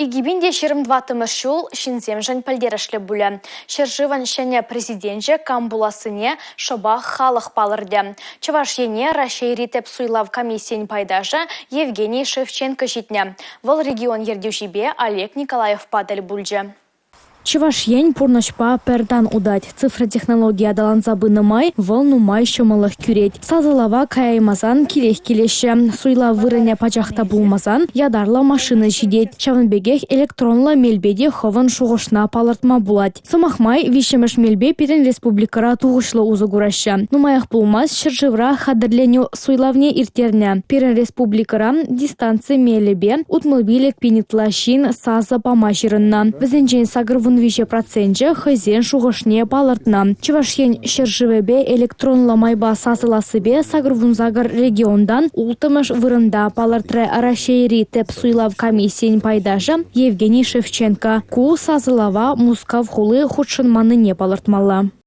Игибинде 22 шул шинзем жан пальдерашле буля. Шерживан шене президентже камбуласыне шобах халық палырды. Чаваш ене Рашейри теп суйлав комиссиен пайдажа Евгений Шевченко житне. Вол регион ердюшибе Олег Николаев падаль бульже. Чавашьень пурнашпа пердан удать. Цифротехнология даланзабы нымай, волну май шомалых кюреть. Сазалава каяймазан килех килеше. Суйла вырыня пачахта булмазан, ядарла машины жидеть. Чаванбегех электронла мельбеде хован шуғышна палартма булать. Самахмай вишемеш мельбе перен республикара туғышлы узыгураща. Нумаях булмаз шыржывра хадырленю суйлавне иртерне. Перен республикара дистанция мелебе утмобилек пенитлащин саза помаширынна. Візенжен сагыр вище процентже хызен шуғышне палыртна. Чавашьен шерживебе электронла майба сасыласыбе сагыр-вунзагыр региондан ултымыш вырында палыртры Рашейри теп суйлав комиссиен пайдажа Евгений Шевченко. Ку сазылава мускав хулы худшынманы не палыртмалла.